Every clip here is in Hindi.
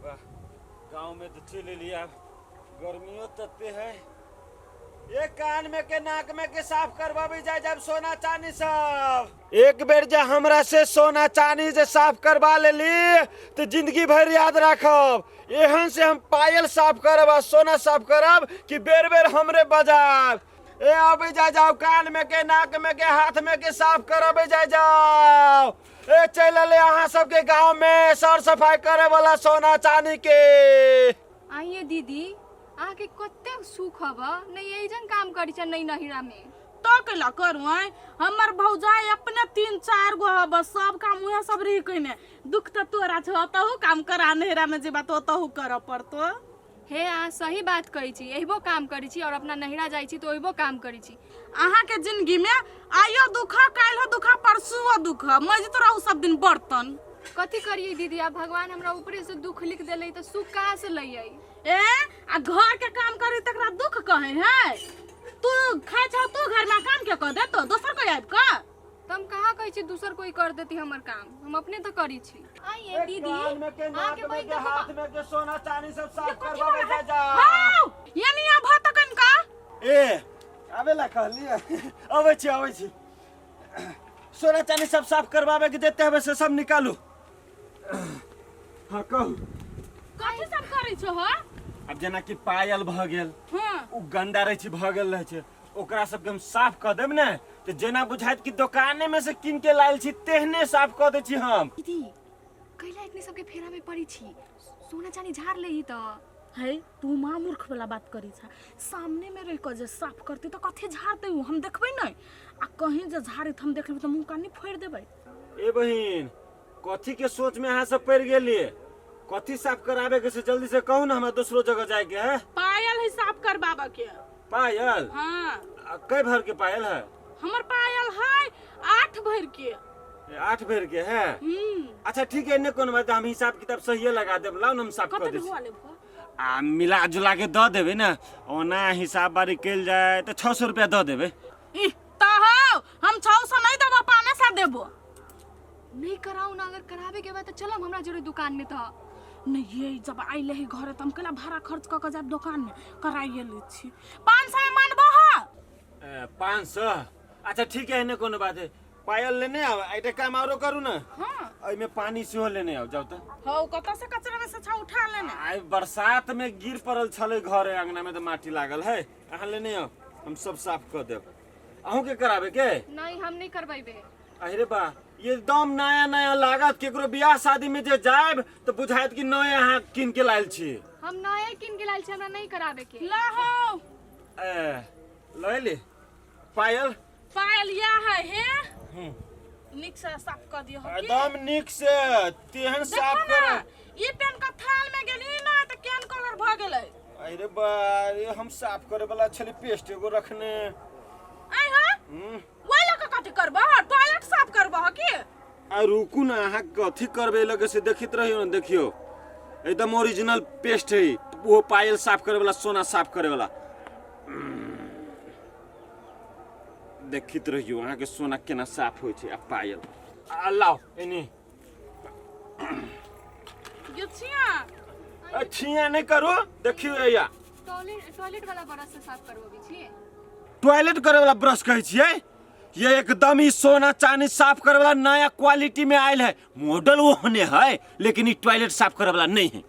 वाह, गांव में तो चले लिया, गर्मियों तत्ते है। एक कान में के नाक में के साफ करवा भी जाए जब सोना चांदी सब। एक बेर जे हमरा से सोना चांदी जे साफ करवा ले ली तो जिंदगी भर याद रखब। एहन से हम पायल साफ करब और सोना साफ करब कि बेर बेर हमरे बजाब। ए अभी जा जाओ, कान में के नाक में के हाथ में के साफ करब जाए जाओ। ए चल ले अहाँ सबके गांव में सर सफाई करे वाला सोना चांदी के। आइए दीदी, आके कते सुख हब नहीं यही जन काम करी छ नहीं नहिरा में तो केला करू आई हमर भौजाई अपने 3-4 गो हब सब काम उहे सब रही कइने। दुख त तोरा छ तहु काम करा नहिरा में जेबा तो तहु कर पड़तो। हे आ सही बात कही छी, एहिबो काम करी छी और अपना नहिरा जाई छी तो ओहिबो काम करी छी। आहा के जिंदगी में आइयो दुख काल्हो दुख परसुओ दुख मजत रहू सब दिन बर्तन। कथी करिए दीदी, अब भगवान हमरा ऊपरे से दुख लिख देले तो सुख कहाँ से लई आई। ए आ घर के काम करी तकरा दुख कहे है। तू खाए छ तू घर में काम के कर दे तो दोसर कोई आब का। तुम कहाँ कही छी दूसर कोई कर देती हमर काम, हम अपने तो करी छी। आइए दीदी, कान में के नाक आके में के बैठ हाथ में के सोना चांदी सब साफ करवा जा जा। हां यानी अब त कन का ए आवेला कहलिए आवे छी सोना चांदी सब साफ करवावे के देते हवे से सब निकालू। हां कहू कथि सब करै छ हो। अब जना कि पायल भ गेल, हां उ गंदा रहे छी भ गेल रहे छै, ओकरा सबके हम साफ क देब ने तो जना बुझाइत कि दुकाने में से किन के लायल छी तेहने साफ क दे छी हम। दीदी कैला इतने सबके फेरा में पड़ी छी, सोना चांदी झाड़ ले ही तो है। तू मां मूर्ख वाला बात करी छ। सामने में रह के जे साफ करती तो कथि झाड़ते हम देखबै नै आ कहीं जे झाड़त हम देखबै तो मुंह कानी फोड़ देबै। ए बहिन कथी के सोच में अहाँ सब पड़ गेलिए, कथी साफ करावे के से जल्दी से कहू ना, हमरा दूसरो जगह जाए के है। पायल ही साफ करबाबा के। पायल? हां कई भर के पायल है? हमर पायल है 8 भर के। 8 भर के है? अच्छा ठीक है, ने कोनो बात, हम हिसाब किताब सही लगा देब। लाओ ना हम साफ कर दे आ मिला जुला के द देबे ना, ओना हिसाब बारी कैल जाए तो 600 रुपया द देबे। ई त हो हम 600 नहीं देबो, 500 देबो। नहीं कराऊ ना, अगर करावे के बाद तो चलम हमरा जोड़े दुकान में तो। नहीं ये जब आइले ही घर त हम केला भाड़ा खर्च क के जा दुकान में कराइए ले छी। 500 में मानबो ह? 500? अच्छा ठीक है, ने कोनो बात है। पायल लेने आओ, आइटे काम औरो करू ना। हां आई में पानी सेहो लेने आओ, जाओ त। हो कत से कचरा में से छा उठा लेने। आई बरसात में गिर पड़ल छले घर अंगना में तो माटी लागल है, अहाँ लेने आओ, हम सब साफ कर देब। अहूं के करावे के? नहीं हम नहीं करबैबे। अरे बा ये एकदम नया नया लागत, केकरो बियाह शादी में जे जाएब तो बुझाइत कि नए अहाँ किन के लायल छी। हम नए किन के लायल छी, हमरा नहीं करावे के। ला हो ले ले पायल। पायल या है हे निक से साफ कर दियो हो की। एकदम निक से तेहन साफ कर। ई पेन का थाल में गेली ना त केन कलर भ गेलै। अरे बा ये हम साफ करे वाला छली पेस्ट एगो रखने। आई हां वाला का कथि करबा, टॉयलेट साफ करबा हो की। आ रुकू ना, अहाँ कथी करबे लगे से देखित रहियो ना, देखियो एकदम ओरिजिनल पेस्ट है वो, पायल साफ करे वाला, सोना साफ करे वाला। देखित रहियो अहाँ के सोना केना साफ होय छै। आ पायल लाओ एनी गेछिया छिया नहीं करो, देखियो या टॉयलेट वाला ब्रश से साफ करबो छी। टॉयलेट करे वाला ब्रश कहै छियै? ये एकदम ही सोना चांदी साफ करे वाला नया क्वालिटी में आयल है, मॉडल वो होने है, लेकिन ये टॉयलेट साफ करे वाला नहीं है।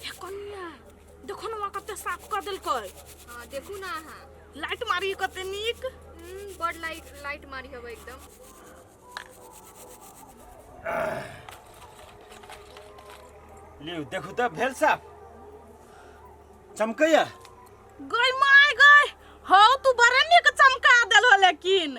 हे कन्या देखो ना कते साफ कर देल कोई। हां देखू ना, हां लाइट मारी कते नीक। बड़ लाइट मारी हबो एकदम। लियो देखो तो भेल साफ चमकैया। गई माय गई हो तू बरे नीक चमका देल हो, लेकिन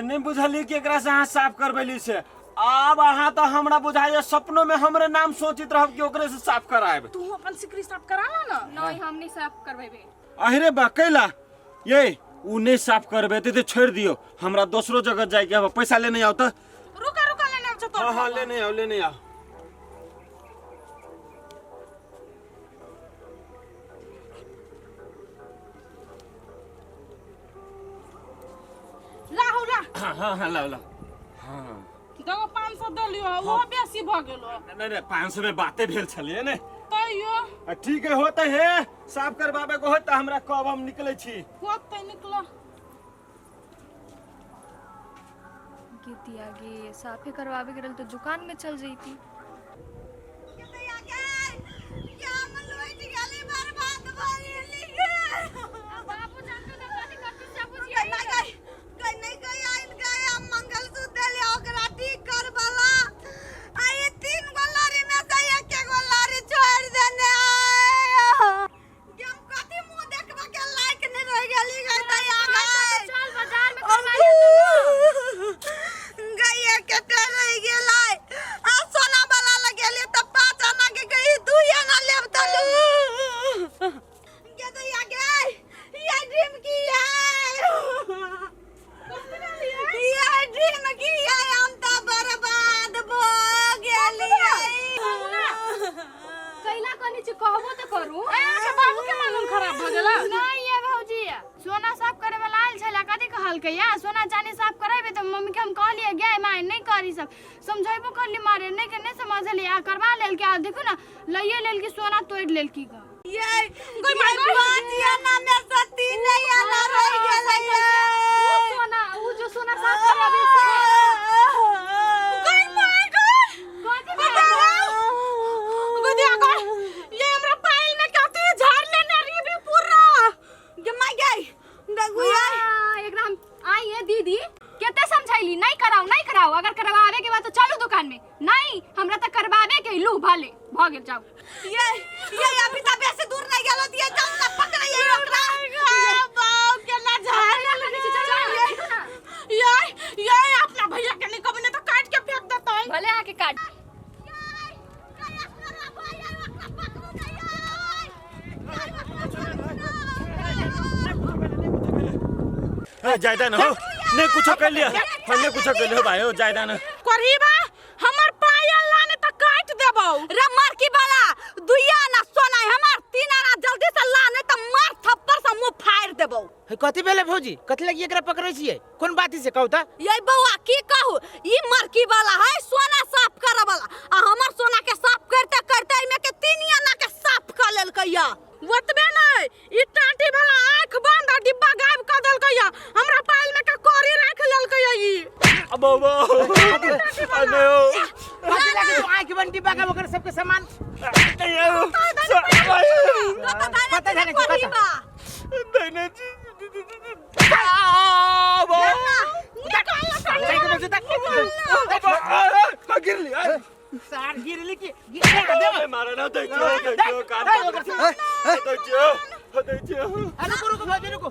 नहीं बुझलिए कि एकरा से अहाँ साफ करबैली से। अब अहाँ तो हमरा बुझाइए सपनों में हमरे नाम सोचित रहब कि ओकरे से साफ कराएब। तू अपन सिकरी साफ करा ना। नहीं हम नहीं साफ करबैबे। अरे बा कैला ये उ नहीं साफ करबे तो छोड़ दियो, हमरा दूसरो जगह जाए के। अब पैसा लेने आओ तो। रुका रुका लेने आओ तो। हां लेने आओ। ला हो ला। हाँ लाओ। हाँ देखो 500 दे लियो वो बेसी भ गेलो नहीं 500 में बातें भेल छलिए ने तैयो ठीक है होते है साफ करवाबे को होता हमरा कब हम निकले छी होते निकलो गीती आगे साफे करवावे गिरल तो दुकान में चल जईती। सोना चांदी साफ कराबे तो मम्मी के हम कहलिए गे माय नहीं करी सब समझाइबो करली मारे नहीं के नहीं समझली आ करवा लेल के आ देखो ना लइए लेल की सोना तोड़ लेल की ग ये कोई बाजिया ना में सती नहीं आना रह गेलै वो सोना वो जो सोना साफ कराबे से कोई मार कथि गुदिया को ये हमरा पाइल में कथि झाड़ लेने रीबी पूरा के मार गई गगुया एकरा हम आई है दीदी केते समझाइली नहीं कराओ अगर करवावे के बाद तो चलो दुकान में नहीं हमरा त करवावे के लू भाले भ गेल जाओ ये अभी तक बेसी दूर नहीं गेलो दिए जाओ ना पकड़ ये ओकरा अरे बाऊ के ना झाड़ ये अपना भैया के निकब ने तो काट के फेंक देता है भले आके काट जायदा न हो नहीं कुछ कर लिया हमने कुछ कर लिया भाई हो जायदा न करहीबा हमर पायल लाने त काट देबो रे मार की बाला दुइया ना सोना हमर तीन आना जल्दी से लाने त मार थप्पड़ से मुंह फाड़ देबो कथि भेले भौजी कथि लगी एकरा पकड़ै छियै कोन बात से कहू त ये बौआ की कहू ई मरकी वाला है सोना साफ करे वाला आ हमर सोना के साफ करते करते में के तीन आना के साफ कर लेल कहिया ओतबे नहीं ई टाटी वाला आंख बंद आ डिब्बा गायब कर देल कहिया हमरा पायल में के कोरी राख लेल कहिया ई अब अने कथि लगी तो आंख बन डिब्बा का ओकर सबके सामान पता जाने को पता नहीं गिर लिया सार गिरली की मारा ना देखियो रुको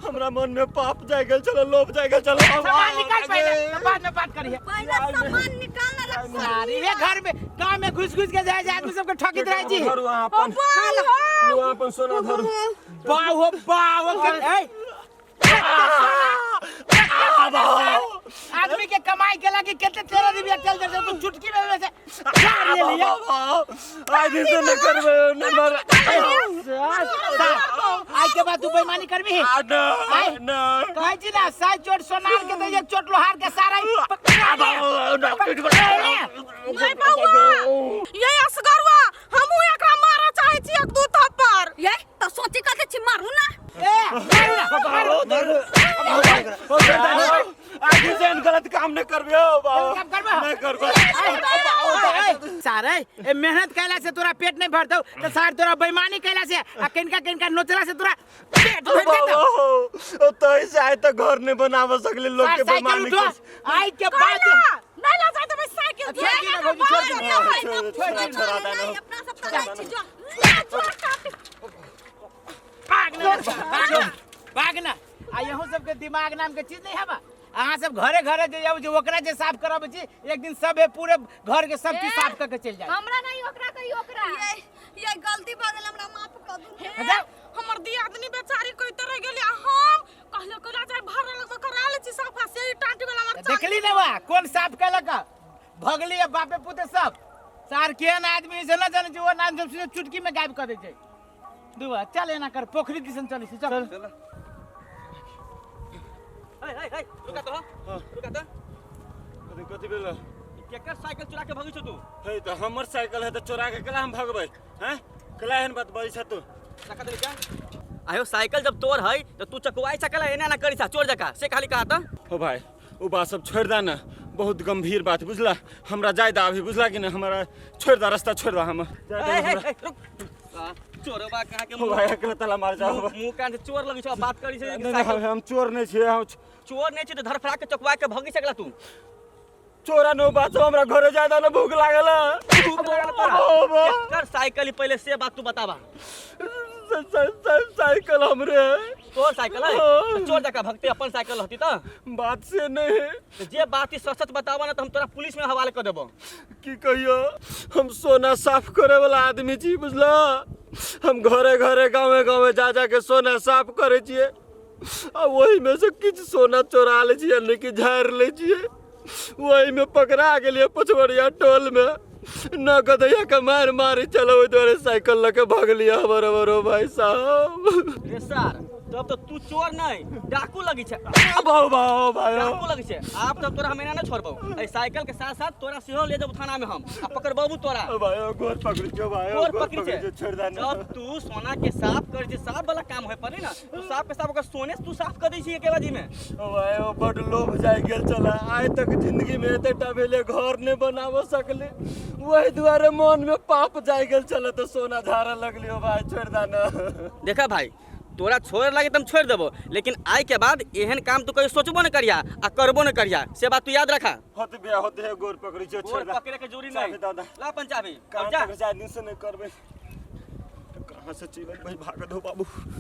हमरा मन में पाप जाय गेल चलो लोभ जाय गेल चलो सामान निकाल पहले बाद में बात करिए पहले सामान निकालना रख सारी ये घर में गांव में घुस के जाए आदमी सबके ठकित रहे जी धरू अपन सोना धरू बाहो ए आदमी के कमाई के लगी कितने 13 रुपया चल जाते तो चुटकी में वैसे कार ले लिया आज से न करबे नंबर आज के बाद तू बेईमानी करबी ना कहै छी ना साई चोट सोनार के दे चोट लोहार के सारा ये बाबू ये असगरवा हमहु एकरा मारा चाहे छी एक दू थप्पड़ ये तो सोची का छी मारू ना आगे से गलत काम न करबे नहीं करबे सारे ए मेहनत कैला से तोरा पेट नहीं भरतौ तो सार तोरा बेईमानी कैला से आ किनका नोचला से तोरा पेट भर देतौ तो ऐसे आए तो घर नहीं बनाव सकले लोग के बेईमानी आई के बाद नहीं ला जाए तो मैं साइकिल अपना सब तरह चीज भागना आ यहू सबके दिमाग नाम के चीज नहीं हवा अहाँ सब घरे घरे जे जाऊ जो ओकरा जे साफ करब छी एक दिन सब है पूरे घर के सब चीज साफ करके चल जाए हमरा नहीं ओकरा कही ओकरा ये गलती भ गेल हमरा माफ कर दू हमर दियादनी बेचारी कोई तरह गेली हम कहले कोला जाय भर लग तो करा ले छी साफा से टाटी वाला हमर देखली ना वा कौन साफ कैलक भगली बापे पुते सब सार केहन आदमी से ना जाने जो नाम सब सीधे चुटकी में गायब कर दे छै दुआ चल एना कर पोखरी दिसन चली चल कथी भेल केकर साइकिल चुरा के भगी छ तू है तो हमर साइकिल है तो चोरा के केला हम भगबै हैं केला एहन बात बजै छ तू सका दे क्या आयो साइकिल जब तोर है तो तू चकवाई सकल है एना ना करी सा चोर जका से खाली कहा था हो भाई वो बात सब छोड़ दा ना बहुत गंभीर बात बुझला हमरा जायदा अभी बुझला कि ना हमारा छोड़ दा रास्ता छोड़ दा हम रुक चोरबा कहा के हो भाई अकेला तला मार जाओ मुंह कान से चोर लगी छ बात करी छै नहीं हम चोर नहीं छिए हम चोर नहीं छै तो धरफड़ा के चकवा के भगी सकला तू चोरा नो बात हमरा घरे जादा ना भूख लागल केकर साइकिल पहले से बात तू बतावा साइकिल हमरे तोर साइकिल है तो चोर जका भगते अपन साइकिल रहती तो बात से नहीं तो जे बात ही सच सच बतावा ना तो हम तोरा पुलिस में हवाले कर देबो की कहियो हम सोना साफ करे वाला आदमी छी बुझला हम घरे घरे गाँव गाँव जा जा के सोना साफ करे छिए आ वही में से किछ सोना चोरा ले छिए नहीं कि झाड़ ले छिए वही में पकड़ा गेलिए पचवड़िया टोल में नगदैया के मार मारी चलो द्वारे साइकिल लेके भाग लिया हमारा भाई साहब रे सर तब तो तू चोर नहीं डाकू लगी छे भाव भाव भाई डाकू लगी छे आप तब तोरा हमें ना छोड़बो ए साइकिल के साथ साथ तोरा सेहो ले जब थाना में हम आ पकड़बाबू तोरा भाई गोर पकड़ के भाई गोर पकड़ी छे छोड़ दे जब तू सोना के साफ कर जे साफ वाला काम होय पड़े ना तू साफ के साफ ओकर सोने से तू साफ कर दै छी के बाजी में भाई ओ बड लोभ जाय गेल चला आइ तक जिंदगी में एतेटा भेले घर ने बनाव सकले वही दुआरे मन में पाप जाय गेल चला तो सोना झाड़ा लगलियो भाई छोड़ दे ना देखा भाई तोरा छोड़ लागे तुम छोड़ देबो लेकिन आई के बाद एहन काम तू कहीं सोचबो न करिया आ करबो न करिया से बात तू याद रखा होत बिया होते है गोर पकड़ी छो छोड़ गोर दे पकड़े के जरूरी नहीं ला पंचाबी काम जा कर जा दिन से नहीं करबे कहां से चीवन भाई भाग दो बाबू